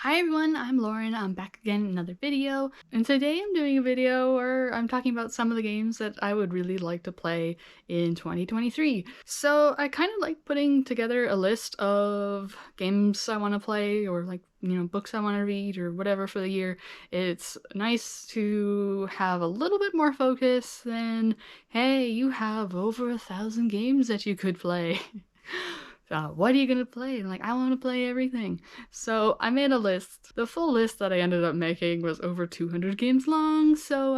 Hi everyone, I'm Lauren. I'm back again in another video, and today I'm doing a video where I'm talking about some of the games that I would really like to play in 2023. So I kind of like putting together a list of games I want to play, or books I want to read, or whatever for the year. It's nice to have a little bit more focus than, hey, you have over 1,000 games that you could play. What are you gonna play? And I want to play everything. So I made a list. The full list that I ended up making was over 200 games long, so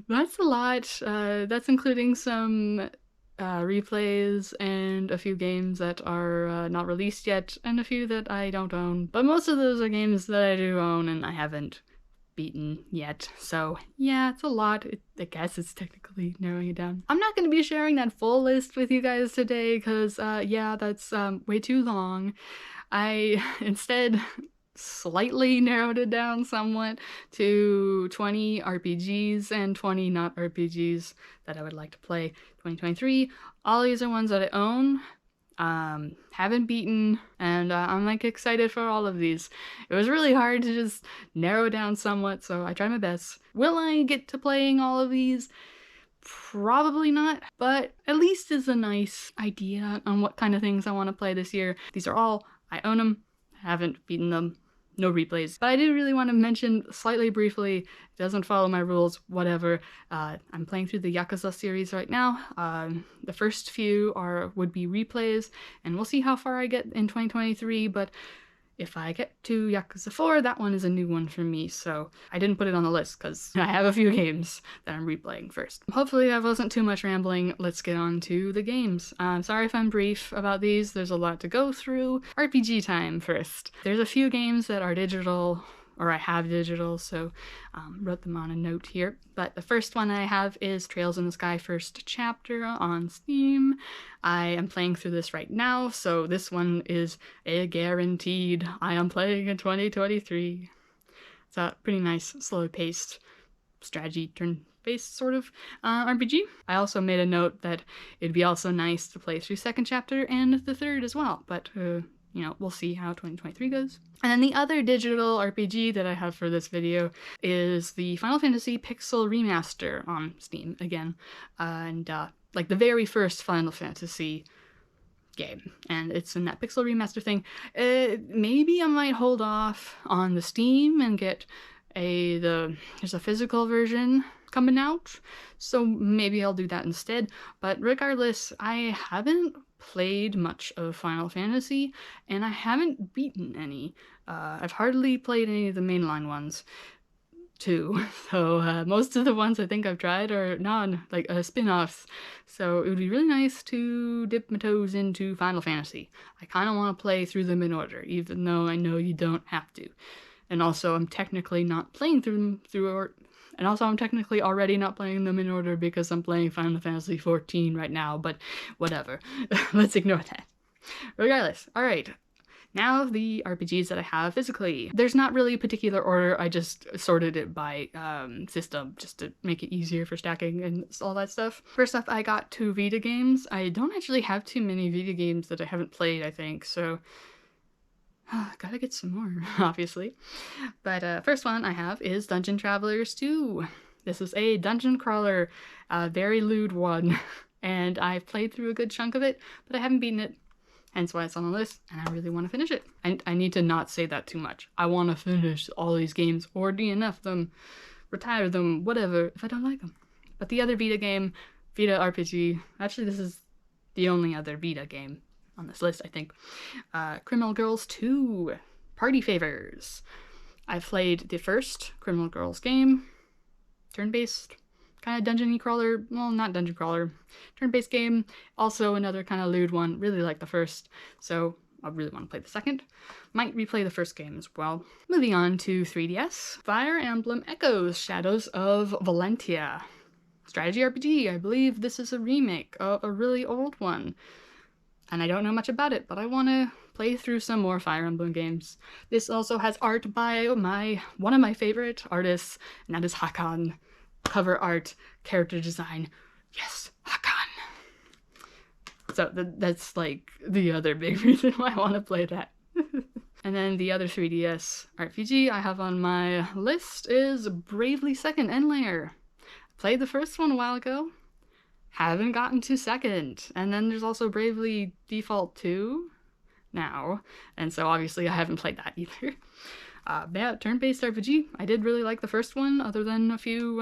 that's a lot. That's including some replays and a few games that are not released yet, and a few that I don't own. But most of those are games that I do own and I haven't beaten yet. So yeah, it's a lot. I guess it's technically narrowing it down. I'm not going to be sharing that full list with you guys today because yeah, that's way too long. I instead slightly narrowed it down somewhat to 20 RPGs and 20 not RPGs that I would like to play 2023. All these are ones that I own, haven't beaten, and I'm excited for all of these. It was really hard to just narrow down somewhat, so I tried my best. Will I get to playing all of these? Probably not, but at least is a nice idea on what kind of things I want to play this year. These are all, I own them, haven't beaten them, no replays. But I do really want to mention slightly briefly, it doesn't follow my rules, whatever. I'm playing through the Yakuza series right now. The first few would be replays, and we'll see how far I get in 2023, but if I get to Yakuza 4, that one is a new one for me, so I didn't put it on the list because I have a few games that I'm replaying first. Hopefully that wasn't too much rambling. Let's get on to the games. Sorry if I'm brief about these, there's a lot to go through. RPG time first. There's a few games that are digital, or I have digital, so wrote them on a note here. But the first one I have is Trails in the Sky First Chapter on Steam. I am playing through this right now, so this one is a guaranteed I am playing in 2023. It's a pretty nice, slow-paced strategy turn-based sort of RPG. I also made a note that it'd be also nice to play through second chapter and the third as well, but we'll see how 2023 goes. And then the other digital RPG that I have for this video is the Final Fantasy Pixel Remaster on Steam again. And the very first Final Fantasy game. And it's in that Pixel Remaster thing. Maybe I might hold off on the Steam and get there's a physical version coming out, so maybe I'll do that instead. But regardless, I haven't played much of Final Fantasy, and I haven't beaten any. I've hardly played any of the mainline ones, too. So most of the ones I think I've tried are spin-offs. So it would be really nice to dip my toes into Final Fantasy. I kind of want to play through them in order, even though I know you don't have to. And also, I'm technically not playing and also I'm technically already not playing them in order because I'm playing Final Fantasy XIV right now, but whatever. Let's ignore that. Regardless, alright. Now the RPGs that I have physically. There's not really a particular order, I just sorted it by system just to make it easier for stacking and all that stuff. First up, I got 2 Vita games. I don't actually have too many Vita games that I haven't played, I think, so gotta get some more, obviously. But first one I have is Dungeon Travelers 2. This is a dungeon crawler, a very lewd one, and I've played through a good chunk of it, but I haven't beaten it, hence why it's on the list, and I really want to finish it. I need to not say that too much. I want to finish all these games, or DNF them, retire them, whatever, if I don't like them. But the other Vita game, Vita RPG, actually this is the only other Vita game on this list, I think. Criminal Girls 2, Party Favors. I've played the first Criminal Girls game, turn-based, kind of dungeon-y crawler, well, not dungeon crawler, turn-based game, also another kind of lewd one, really like the first, so I really want to play the second. Might replay the first game as well. Moving on to 3DS, Fire Emblem Echoes, Shadows of Valentia. Strategy RPG, I believe this is a remake of a really old one. And I don't know much about it, but I want to play through some more Fire Emblem games. This also has art by one of my favorite artists, and that is Hakan. Cover art, character design, yes, Hakan. So that's the other big reason why I want to play that. And then the other 3DS RPG I have on my list is Bravely Second Endlayer. Played the first one a while ago, haven't gotten to second. And then there's also Bravely Default 2 now, and so obviously I haven't played that either. Yeah, turn-based RPG. I did really like the first one, other than a few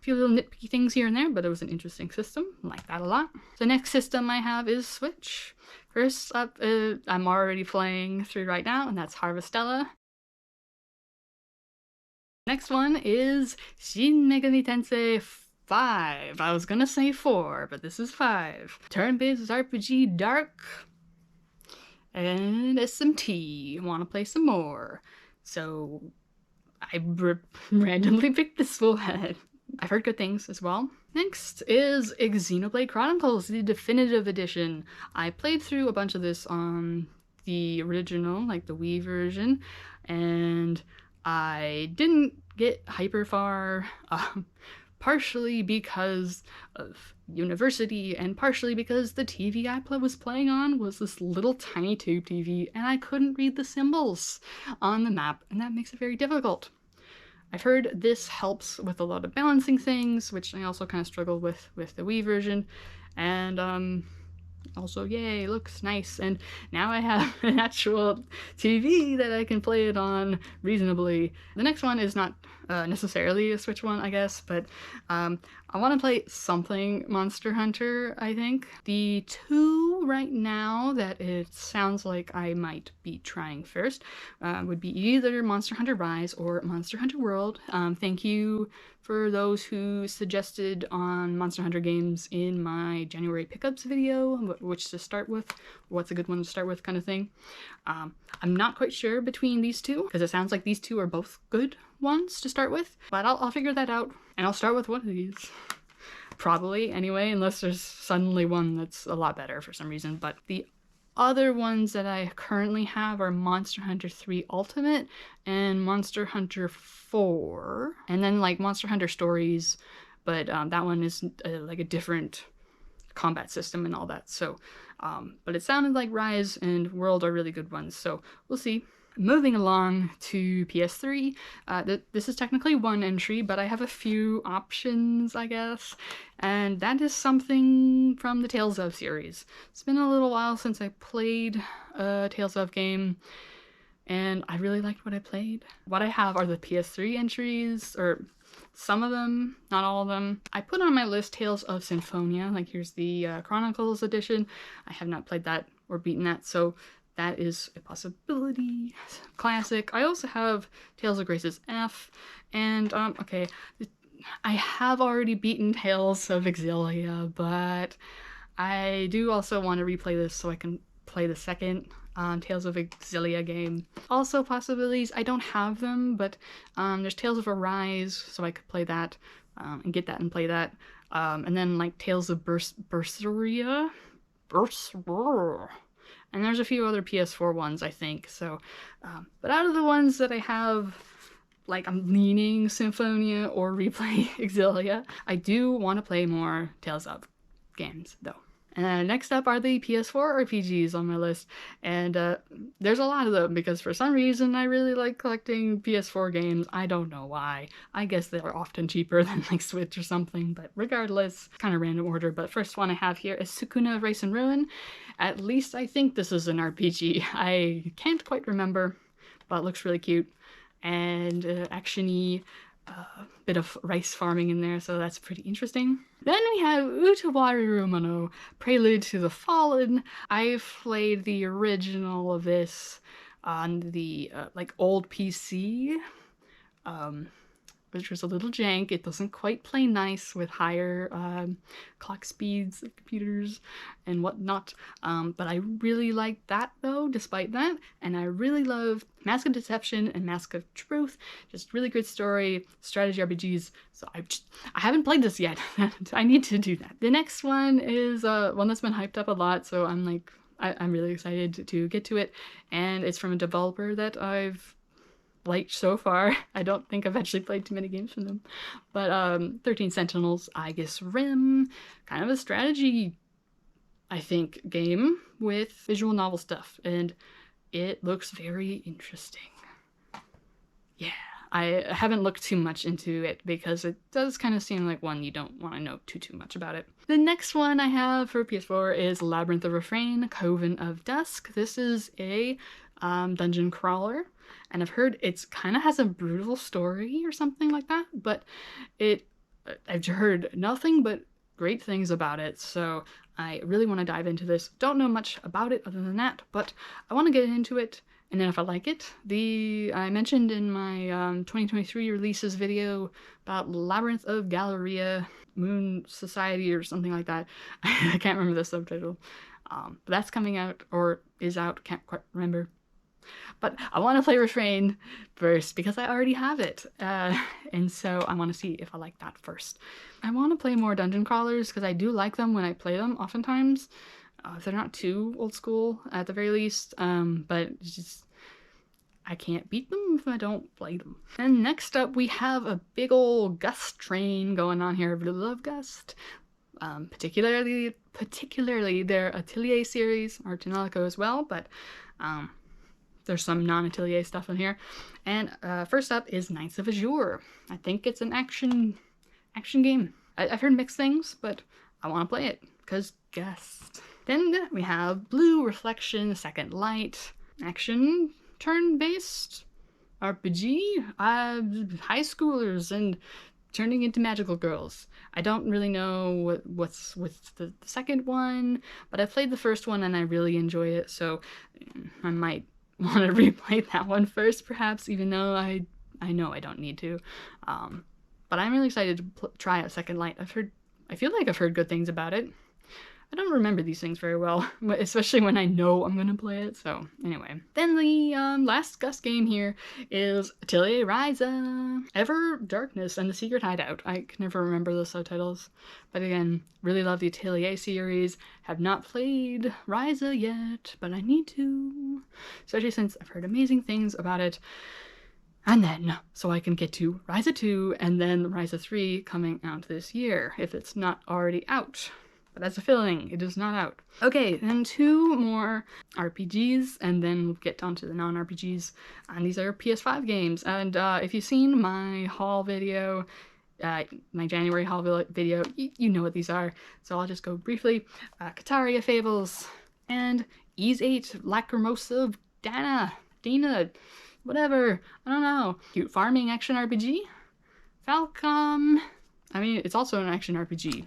little nitpicky things here and there, but it was an interesting system. I like that a lot. The next system I have is Switch. First up, I'm already playing through right now, and that's Harvestella. Next one is Shin Megami Tensei 5. I was gonna say 4, but this is 5. Turn-based RPG Dark and SMT. Want to play some more. So I randomly picked this one. I've heard good things as well. Next is Xenoblade Chronicles, the definitive edition. I played through a bunch of this on the original, like the Wii version, and I didn't get hyper far, partially because of university and partially because the TV I was playing on was this little tiny tube TV and I couldn't read the symbols on the map, and that makes it very difficult. I've heard this helps with a lot of balancing things, which I also kind of struggled with the Wii version, and also, yay, looks nice, and now I have an actual TV that I can play it on reasonably. The next one is not necessarily a Switch one, I guess, but I want to play something Monster Hunter, I think. The two right now that it sounds like I might be trying first would be either Monster Hunter Rise or Monster Hunter World. Thank you for those who suggested on Monster Hunter games in my January pickups video, which to start with, what's a good one to start with kind of thing. I'm not quite sure between these two, because it sounds like these two are both good ones to start with, but I'll figure that out, and I'll start with one of these. Probably, anyway, unless there's suddenly one that's a lot better for some reason. But the other ones that I currently have are Monster Hunter 3 Ultimate and Monster Hunter 4, and then like Monster Hunter Stories, but that one is like a different combat system and all that. So, but it sounded like Rise and World are really good ones, so we'll see. Moving along to PS3, this is technically one entry, but I have a few options, I guess, and that is something from the Tales of series. It's been a little while since I played a Tales of game, and I really liked what I played. What I have are the PS3 entries, or some of them, not all of them. I put on my list Tales of Symphonia, like here's the Chronicles edition. I have not played that or beaten that, so that is a possibility. Classic. I also have Tales of Grace's F, and okay, I have already beaten Tales of Exilia, but I do also want to replay this so I can play the second Tales of Exilia game. Also possibilities, I don't have them, but there's Tales of Arise, so I could play that and get that and play that. And then like Tales of Berseria. And there's a few other PS4 ones, I think, so, but out of the ones that I have, like, I'm leaning Symphonia or replay Exilia, I do want to play more Tales of games, though. And next up are the PS4 RPGs on my list, and there's a lot of them, because for some reason I really like collecting PS4 games. I don't know why. I guess they're often cheaper than like Switch or something, but regardless, kind of random order. But first one I have here is Sukuna Race and Ruin. At least I think this is an RPG. I can't quite remember, but it looks really cute, and action-y. Bit of rice farming in there, so that's pretty interesting. Then we have Utawari Rumono, Prelude to the Fallen. I've played the original of this on the like old PC, which was a little jank. It doesn't quite play nice with higher clock speeds of computers and whatnot, but I really liked that though, despite that, and I really love Mask of Deception and Mask of Truth. Just really good story, strategy RPGs, so I haven't played this yet. I need to do that. The next one is one that's been hyped up a lot, so I'm like, I'm really excited to get to it, and it's from a developer that I've liked so far. I don't think I've actually played too many games from them, but 13 Sentinels, Aegis Rim, kind of a strategy, I think, game with visual novel stuff, and it looks very interesting. Yeah, I haven't looked too much into it because it does kind of seem like one you don't want to know too much about it. The next one I have for PS4 is Labyrinth of Refrain, Coven of Dusk. This is a dungeon crawler, and I've heard it's kind of has a brutal story or something like that, but I've heard nothing but great things about it, so I really want to dive into this. Don't know much about it other than that, but I want to get into it, and then if I like it, I mentioned in my 2023 releases video about Labyrinth of Galleria, Moon Society or something like that. I can't remember the subtitle. But that's coming out, or is out, can't quite remember. But I want to play Refrain first because I already have it. And so I want to see if I like that first. I want to play more dungeon crawlers because I do like them when I play them oftentimes. If they're not too old school at the very least. But it's just, I can't beat them if I don't play them. And next up we have a big old Gust train going on here. I really love Gust. Particularly their Atelier series, Artinalico as well, but there's some non-Atelier stuff in here. And first up is Knights of Azure. I think it's an action game. I've heard mixed things, but I want to play it because Gust. Then we have Blue Reflection Second Light, action turn-based RPG, high schoolers and turning into magical girls. I don't really know what's with the second one, but I played the first one and I really enjoyed it, so I might want to replay that one first, perhaps, even though I know I don't need to. But I'm really excited to try out Second Light. I feel like I've heard good things about it. I don't remember these things very well, especially when I know I'm gonna play it, so anyway. Then the last Gust game here is Atelier Ryza, Ever Darkness and the Secret Hideout. I can never remember the subtitles, but again, really love the Atelier series. Have not played Ryza yet, but I need to, especially since I've heard amazing things about it. And then, so I can get to Ryza 2 and then Ryza 3 coming out this year, if it's not already out. But that's a feeling, it is not out. Okay, then two more RPGs, and then we'll get on to the non-RPGs. And these are PS5 games. And if you've seen my haul video, my January haul video, you know what these are. So I'll just go briefly. Kataria Fables, and Ys 8, Lacrimosa Dina, whatever, I don't know. Cute farming action RPG. Falcom, I mean, it's also an action RPG.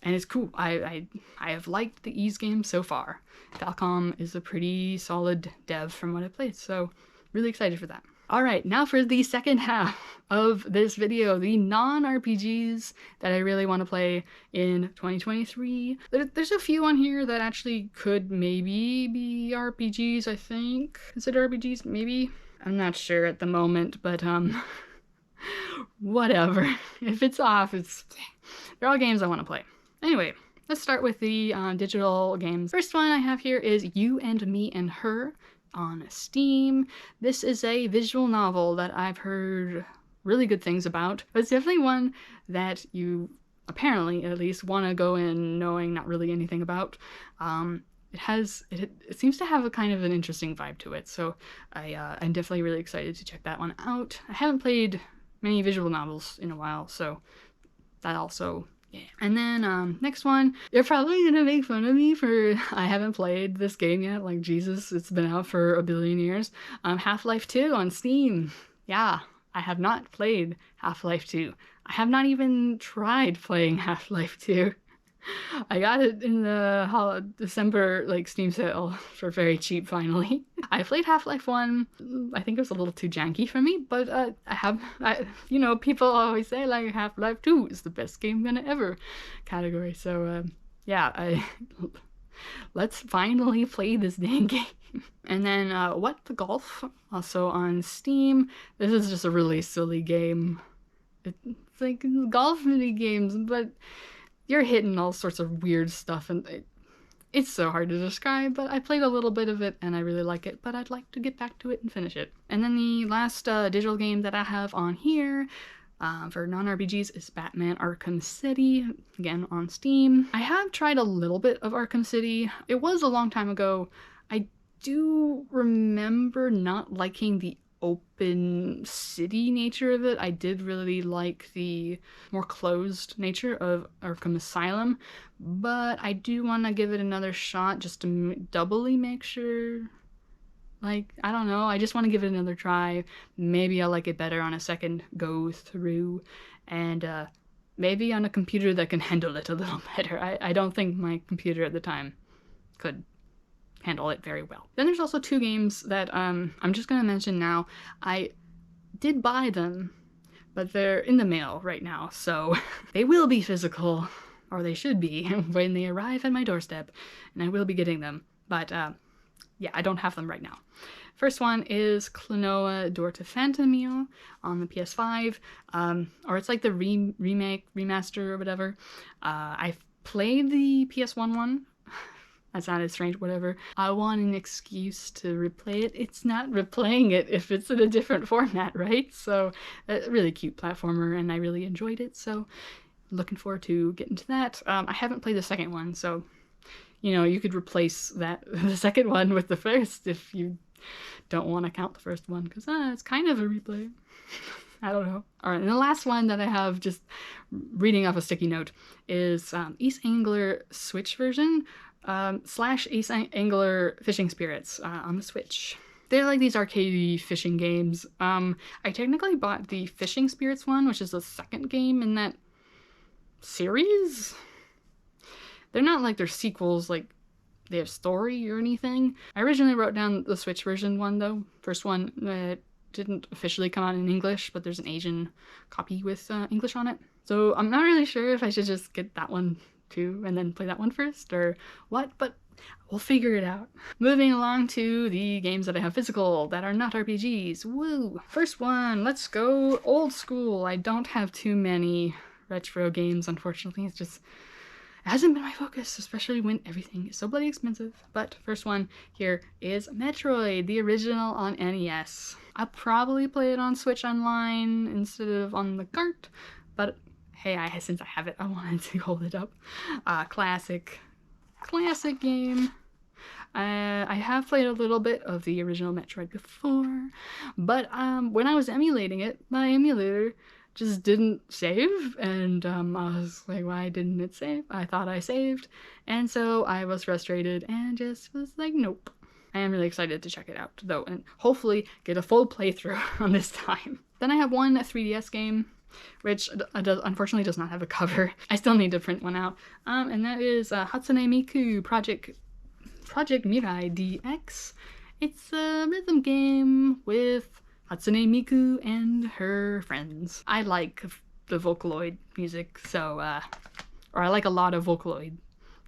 And it's cool. I have liked the Ys game so far. Falcom is a pretty solid dev from what I played, so really excited for that. Alright, now for the second half of this video, the non-RPGs that I really want to play in 2023. There's a few on here that actually could maybe be RPGs, I think. Consider RPGs, maybe? I'm not sure at the moment, but whatever. If it's off, they're all games I want to play. Anyway, let's start with the digital games. First one I have here is You and Me and Her on Steam. This is a visual novel that I've heard really good things about, but it's definitely one that you apparently at least want to go in knowing not really anything about. It seems to have a kind of an interesting vibe to it, so I'm definitely really excited to check that one out. I haven't played many visual novels in a while, so that also, yeah. And then next one, you're probably gonna make fun of me for I haven't played this game yet, like Jesus, it's been out for a billion years. Half-Life 2 on Steam. Yeah, I have not played Half-Life 2. I have not even tried playing Half-Life 2. I got it in the December Steam sale for very cheap finally. I played Half-Life 1. I think it was a little too janky for me, but people always say Half-Life 2 is the best game gonna ever category. So yeah, let's finally play this dang game. And then What the Golf, also on Steam. This is just a really silly game. It's like golf mini games, but you're hitting all sorts of weird stuff, and it's so hard to describe, but I played a little bit of it and I really like it, but I'd like to get back to it and finish it. And then the last digital game that I have on here for non-RPGs is Batman Arkham City, again on Steam. I have tried a little bit of Arkham City. It was a long time ago. I do remember not liking the open city nature of it. I did really like the more closed nature of Arkham Asylum, but I do want to give it another shot just to doubly make sure. Like, I don't know, I just want to give it another try. Maybe I'll like it better on a second go through, and maybe on a computer that can handle it a little better. I don't think my computer at the time could handle it very well. Then there's also two games that I'm just gonna mention now. I did buy them, but they're in the mail right now, so they will be physical, or they should be, when they arrive at my doorstep, and I will be getting them. But yeah, I don't have them right now. First one is Klonoa Door to Phantomile on the PS5, or it's like the remake, remaster, or whatever. I've played the PS1 one. That sounded strange, whatever. I want an excuse to replay it. It's not replaying it if it's in a different format, right? So, a really cute platformer, and I really enjoyed it, so looking forward to getting to that. I haven't played the second one, so, you know, you could replace the second one with the first if you don't want to count the first one, because it's kind of a replay. I don't know. All right, and the last one that I have, just reading off a sticky note, is Ace Angler Switch version, / Ace Angler Fishing Spirits on the Switch. They're like these arcade fishing games. I technically bought the Fishing Spirits one, which is the second game in that series. They're not like they're sequels, like they have story or anything. I originally wrote down the Switch version one, though. First one that didn't officially come out in English, but there's an Asian copy with English on it. So I'm not really sure if I should just get that one too and then play that one first or what, but we'll figure it out. Moving along to the games that I have physical that are not RPGs. Woo! First one, let's go old school. I don't have too many retro games, unfortunately. It hasn't been my focus, especially when everything is so bloody expensive. But first one here is Metroid, the original on NES. I'll probably play it on Switch Online instead of on the cart, but hey, since I have it, I wanted to hold it up. Classic game. I have played a little bit of the original Metroid before, but when I was emulating it, my emulator just didn't save, and I was like, why didn't it save? I thought I saved, and so I was frustrated and just was like, nope. I am really excited to check it out, though, and hopefully get a full playthrough on this time. Then I have one 3DS game, which unfortunately does not have a cover. I still need to print one out, and that is Hatsune Miku Project Mirai DX. It's a rhythm game with Hatsune Miku and her friends. I like the Vocaloid music, so, or I like a lot of Vocaloid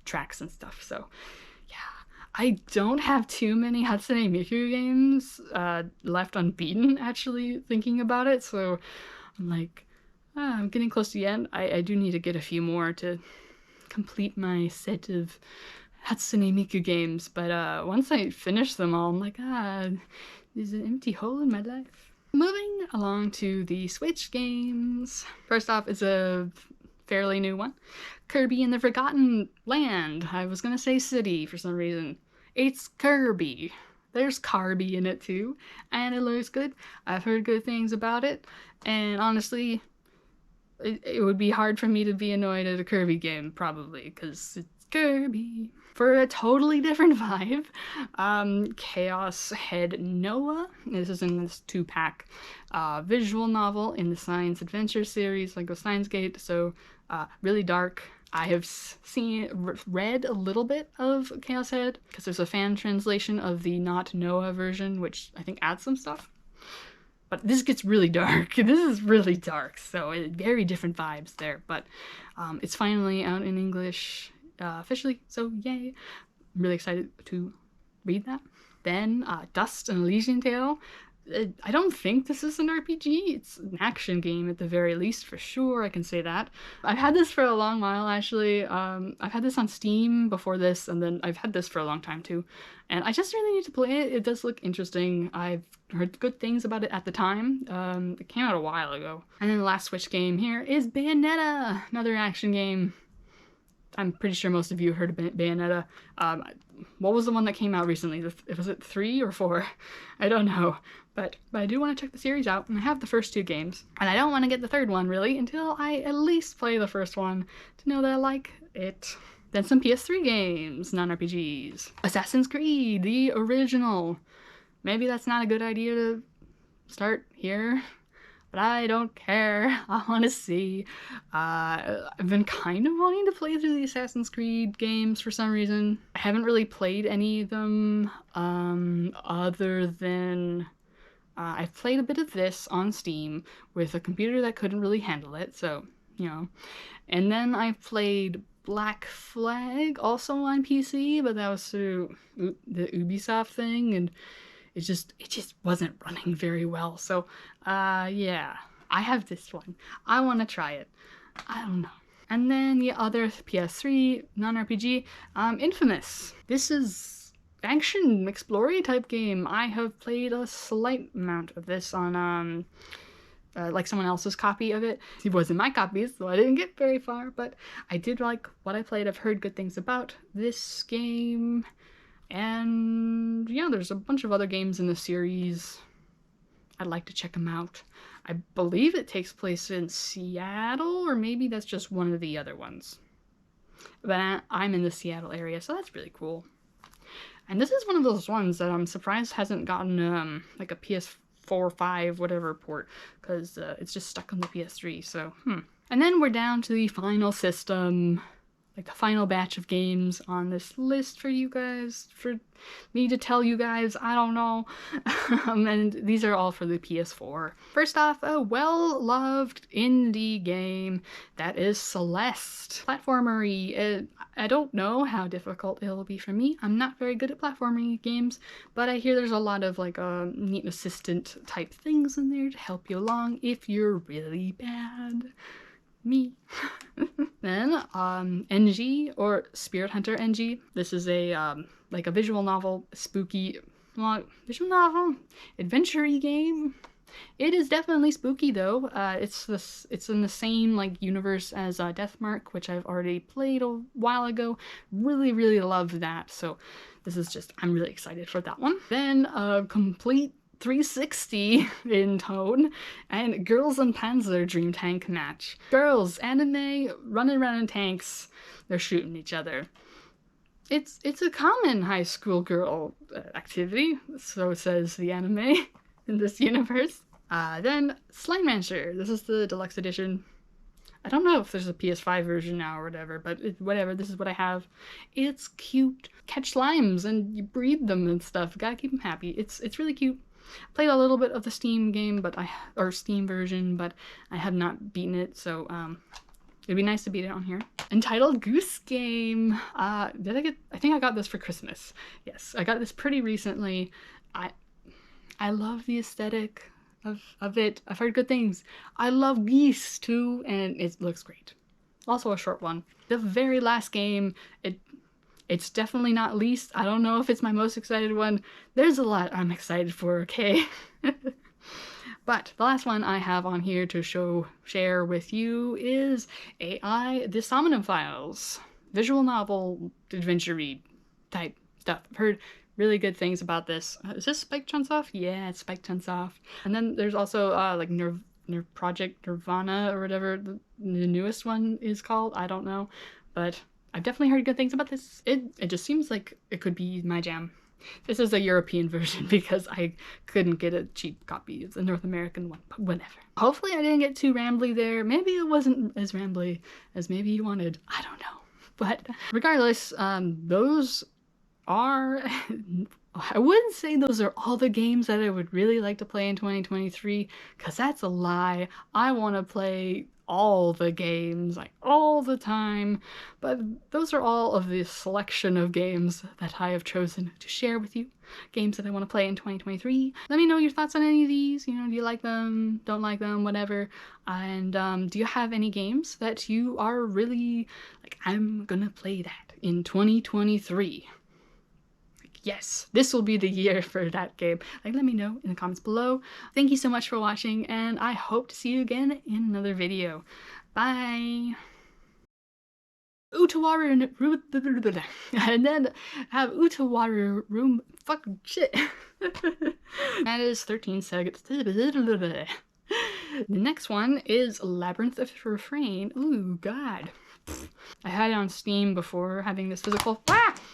tracks and stuff, so yeah. I don't have too many Hatsune Miku games left unbeaten, actually, thinking about it, so I'm like, I'm getting close to the end. I do need to get a few more to complete my set of Hatsune Miku games, but once I finish them all, I'm like, there's an empty hole in my life. Moving along to the Switch games. First off is a fairly new one. Kirby and the Forgotten Land. I was gonna say city for some reason. It's Kirby. There's Carby in it too, and it looks good. I've heard good things about it, and honestly, it would be hard for me to be annoyed at a Kirby game, probably, because it's Kirby. For a totally different vibe, Chaos Head Noah. This is in this 2-pack visual novel in the science adventure series, Lego Steins Gate, so really dark. I have read a little bit of Chaos Head, because there's a fan translation of the not Noah version, which I think adds some stuff. But this gets really dark. This is really dark, so very different vibes there. But it's finally out in English officially, so yay. I'm really excited to read that. Then Dust and Elysian Tale. I don't think this is an RPG. It's an action game at the very least, for sure. I can say that. I've had this for a long while, actually. I've had this on Steam before this, and then I've had this for a long time too. And I just really need to play it. It does look interesting. I've heard good things about it at the time. It came out a while ago. And then the last Switch game here is Bayonetta, another action game. I'm pretty sure most of you heard of Bayonetta. What was the one that came out recently? Was it 3 or 4? I don't know. But I do want to check the series out, and I have the first 2 games. And I don't want to get the third one, really, until I at least play the first one to know that I like it. Then some PS3 games, non-RPGs. Assassin's Creed, the original. Maybe that's not a good idea to start here, but I don't care. I want to see. I've been kind of wanting to play through the Assassin's Creed games for some reason. I haven't really played any of them other than I've played a bit of this on Steam with a computer that couldn't really handle it, so, you know. And then I played Black Flag, also on PC, but that was through the Ubisoft thing, and it just wasn't running very well. So, yeah, I have this one. I want to try it. I don't know. And then the other PS3 non-RPG, Infamous. This is action explorer type game. I have played a slight amount of this on like someone else's copy of it. It wasn't my copy, so I didn't get very far, but I did like what I played. I've heard good things about this game. And yeah, there's a bunch of other games in the series. I'd like to check them out. I believe it takes place in Seattle, or maybe that's just one of the other ones. But I'm in the Seattle area, so that's really cool. And this is one of those ones that I'm surprised hasn't gotten like a PS4 or 5 whatever port, because it's just stuck on the PS3, so And then we're down to the final system, like the final batch of games on this list for you guys, for me to tell you guys, I don't know. And these are all for the PS4. First off, a well-loved indie game that is Celeste. Platformery. I don't know how difficult it'll be for me. I'm not very good at platforming games, but I hear there's a lot of like neat assistant type things in there to help you along if you're really bad. Me. Then NG, or Spirit Hunter NG. This is a like a visual novel, spooky visual novel adventure-y game. It is definitely spooky though. It's in the same like universe as Deathmark, which I've already played a while ago. Really love that. So this is just, I'm really excited for that one. Then complete 360 in tone, and Girls and Panzer Dream Tank Match. Girls, anime, running around in tanks, they're shooting each other. It's a common high school girl activity, so says the anime in this universe. Then Slime Rancher. This is the deluxe edition. I don't know if there's a PS5 version now or whatever, but whatever, this is what I have. It's cute. Catch slimes and you breed them and stuff. Gotta keep them happy. It's really cute. Played a little bit of the Steam game, or Steam version, but I have not beaten it, so it'd be nice to beat it on here. Entitled Goose Game. I think I got this for Christmas. Yes, I got this pretty recently. I love the aesthetic of it. I've heard good things. I love geese too, and it looks great. Also a short one. The very last game, it's definitely not least. I don't know if it's my most excited one. There's a lot I'm excited for, okay? But the last one I have on here to share with you is AI The Somnium Files. Visual novel, adventure-y type stuff. I've heard really good things about this. Is this Spike Chunsoft? Yeah, it's Spike Chunsoft. And then there's also like Project Nirvana or whatever the newest one is called. I don't know. But I've definitely heard good things about this. It just seems like it could be my jam. This is a European version because I couldn't get a cheap copy. It's a North American one, but whatever. Hopefully I didn't get too rambly there. Maybe it wasn't as rambly as maybe you wanted. I don't know. But regardless, those are... I wouldn't say those are all the games that I would really like to play in 2023, because that's a lie. I want to play all the games, like all the time, but those are all of the selection of games that I have chosen to share with you. Games that I want to play in 2023. Let me know your thoughts on any of these. You know, do you like them, don't like them, whatever. And do you have any games that you are really like, I'm gonna play that in 2023? Yes, this will be the year for that game. Like, let me know in the comments below. Thank you so much for watching, and I hope to see you again in another video. Bye! Utawaru and then have Utawaru room fucking shit. That is 13 seconds. The next one is Labyrinth of Refrain. Ooh, God. I had it on Steam before having this physical. Ah!